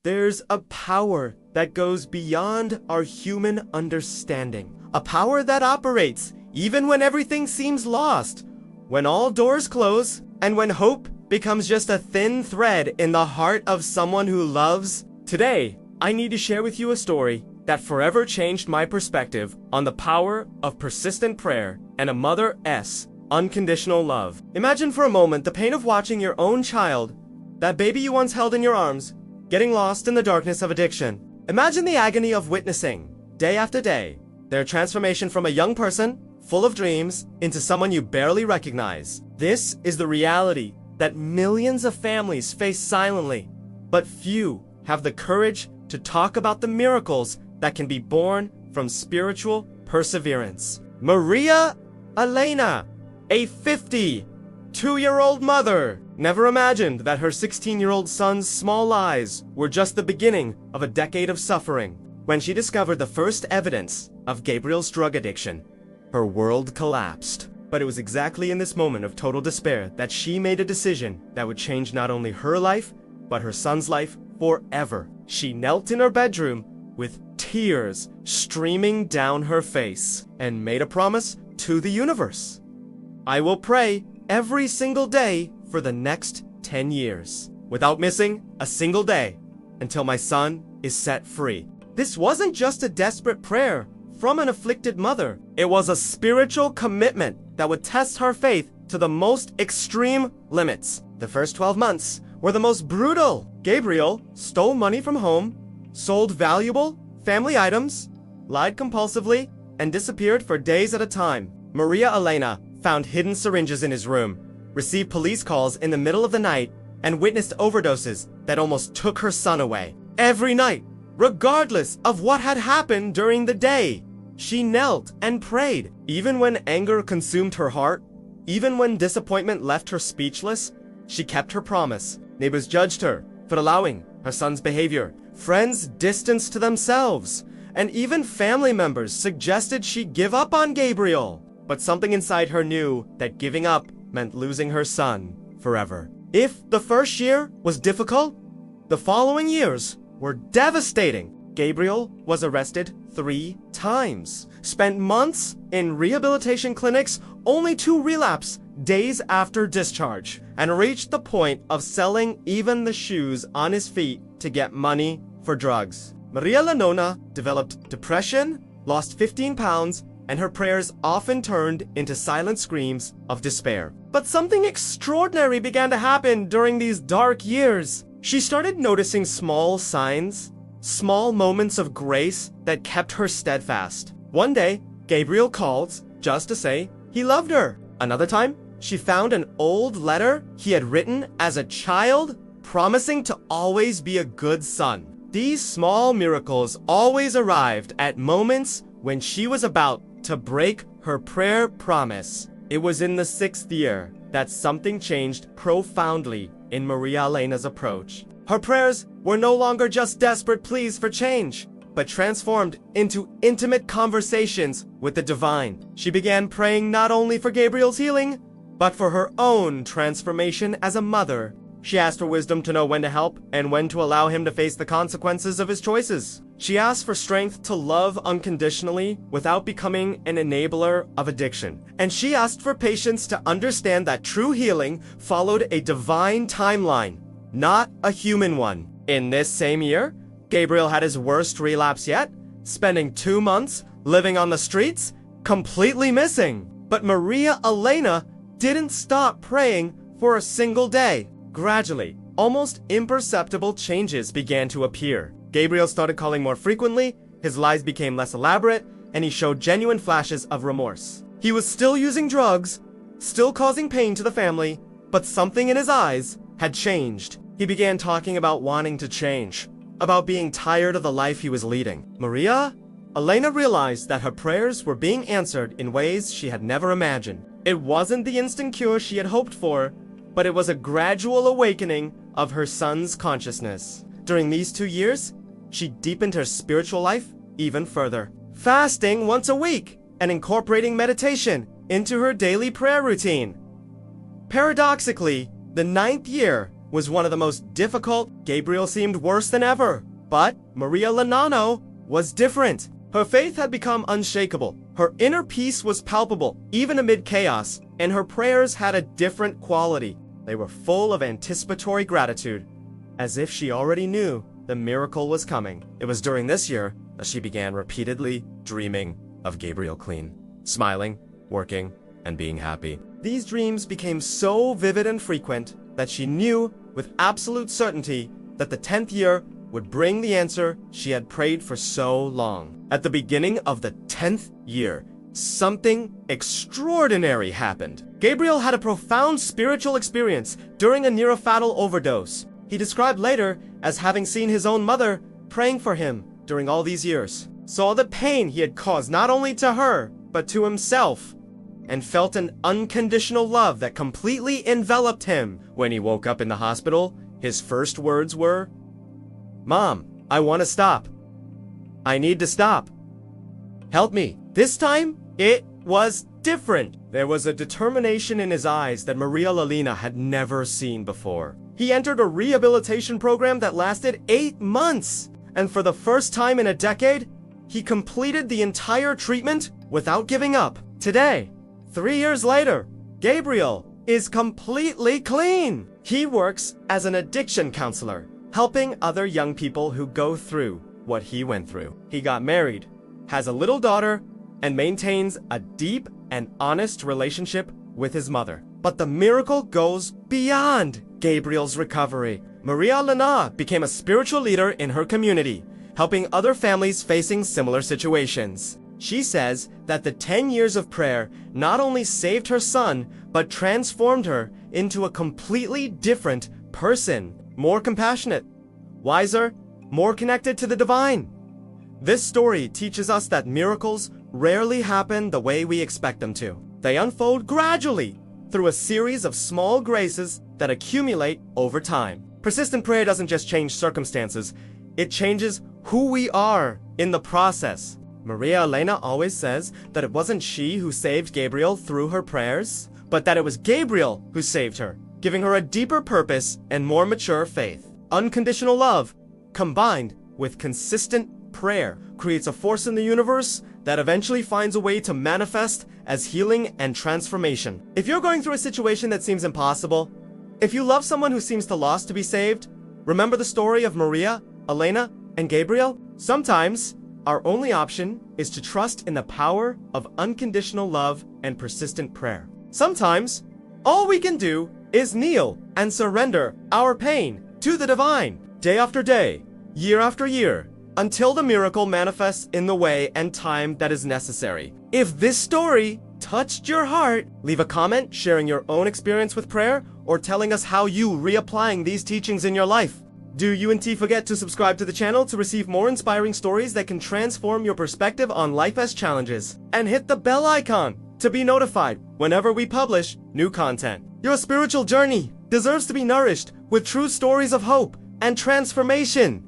There's a power that goes beyond our human understanding. A power that operates even when everything seems lost, when all doors close, and when hope becomes just a thin thread in the heart of someone who loves. Today, I need to share with you a story that forever changed my perspective on the power of persistent prayer and a mother's unconditional love. Imagine for a moment the pain of watching your own child, that baby you once held in your arms, getting lost in the darkness of addiction. Imagine the agony of witnessing, day after day, their transformation from a young person, full of dreams, into someone you barely recognize. This is the reality that millions of families face silently, but few have the courage to talk about the miracles that can be born from spiritual perseverance. Maria Elena, a 52-year-old mother, never imagined that her 16-year-old son's small lies were just the beginning of a decade of suffering. When she discovered the first evidence of Gabriel's drug addiction, her world collapsed. But it was exactly in this moment of total despair that she made a decision that would change not only her life, but her son's life forever. She knelt in her bedroom with tears streaming down her face and made a promise to the universe. I will pray every single day for the next 10 years, without missing a single day, until my son is set free. This wasn't just a desperate prayer from an afflicted mother. It was a spiritual commitment that would test her faith to the most extreme limits. The first 12 months were the most brutal. Gabriel stole money from home, sold valuable family items, lied compulsively, and disappeared for days at a time. Maria Elena found hidden syringes in his room, received police calls in the middle of the night, and witnessed overdoses that almost took her son away. Every night, regardless of what had happened during the day, she knelt and prayed. Even when anger consumed her heart, even when disappointment left her speechless, she kept her promise. Neighbors judged her for allowing her son's behavior. Friends distanced themselves, and even family members suggested she give up on Gabriel. But something inside her knew that giving up meant losing her son forever. If the first year was difficult, the following years were devastating. Gabriel was arrested 3 times, spent months in rehabilitation clinics only to relapse days after discharge, and reached the point of selling even the shoes on his feet to get money for drugs. Maria Elena developed depression, lost 15 pounds, and her prayers often turned into silent screams of despair. But something extraordinary began to happen during these dark years. She started noticing small signs, small moments of grace that kept her steadfast. One day, Gabriel called just to say he loved her. Another time, she found an old letter he had written as a child, promising to always be a good son. These small miracles always arrived at moments when she was about to break her prayer promise. It was in the 6th year that something changed profoundly in Maria Elena's approach. Her prayers were no longer just desperate pleas for change, but transformed into intimate conversations with the divine. She began praying not only for Gabriel's healing, but for her own transformation as a mother. She asked for wisdom to know when to help and when to allow him to face the consequences of his choices. She asked for strength to love unconditionally without becoming an enabler of addiction. And she asked for patience to understand that true healing followed a divine timeline, not a human one. In this same year, Gabriel had his worst relapse yet, spending 2 months living on the streets, completely missing. But Maria Elena didn't stop praying for a single day. Gradually, almost imperceptible changes began to appear. Gabriel started calling more frequently, his lies became less elaborate, and he showed genuine flashes of remorse. He was still using drugs, still causing pain to the family, but something in his eyes had changed. He began talking about wanting to change, about being tired of the life he was leading. Maria Elena realized that her prayers were being answered in ways she had never imagined. It wasn't the instant cure she had hoped for, but it was a gradual awakening of her son's consciousness. During these 2 years, she deepened her spiritual life even further, fasting once a week and incorporating meditation into her daily prayer routine. Paradoxically, the 9th year was one of the most difficult. Gabriel seemed worse than ever. But Maria Elena was different. Her faith had become unshakable. Her inner peace was palpable, even amid chaos, and her prayers had a different quality. They were full of anticipatory gratitude, as if she already knew the miracle was coming. It was during this year that she began repeatedly dreaming of Gabriel clean, smiling, working, and being happy. These dreams became so vivid and frequent that she knew with absolute certainty that the 10th year would bring the answer she had prayed for so long. At the beginning of the 10th year, something extraordinary happened. Gabriel had a profound spiritual experience during a near-fatal overdose. He described later as having seen his own mother praying for him during all these years, saw the pain he had caused not only to her, but to himself, and felt an unconditional love that completely enveloped him. When he woke up in the hospital, his first words were, "Mom, I want to stop. I need to stop. Help me." This time, it was different. There was a determination in his eyes that Maria Elena had never seen before. He entered a rehabilitation program that lasted 8 months, and for the first time in a decade, he completed the entire treatment without giving up. Today, 3 years later, Gabriel is completely clean. He works as an addiction counselor, helping other young people who go through what he went through. He got married, has a little daughter, and maintains a deep and honest relationship with his mother. But the miracle goes beyond Gabriel's recovery. Maria Elena became a spiritual leader in her community, helping other families facing similar situations. She says that the 10 years of prayer not only saved her son, but transformed her into a completely different person, more compassionate, wiser, more connected to the divine. This story teaches us that miracles rarely happen the way we expect them to. They unfold gradually through a series of small graces that accumulate over time. Persistent prayer doesn't just change circumstances, it changes who we are in the process. Maria Elena always says that it wasn't she who saved Gabriel through her prayers, but that it was Gabriel who saved her, giving her a deeper purpose and more mature faith. Unconditional love, combined with consistent prayer, creates a force in the universe that eventually finds a way to manifest as healing and transformation. If you're going through a situation that seems impossible, if you love someone who seems too lost to be saved, remember the story of Maria, Elena, and Gabriel? Sometimes, our only option is to trust in the power of unconditional love and persistent prayer. Sometimes, all we can do is kneel and surrender our pain to the divine, day after day, year after year, until the miracle manifests in the way and time that is necessary. If this story touched your heart, leave a comment sharing your own experience with prayer or telling us how you reapplying these teachings in your life. Do you and T forget to subscribe to the channel to receive more inspiring stories that can transform your perspective on life as challenges, and hit the bell icon to be notified whenever we publish new content. Your spiritual journey deserves to be nourished with true stories of hope and transformation.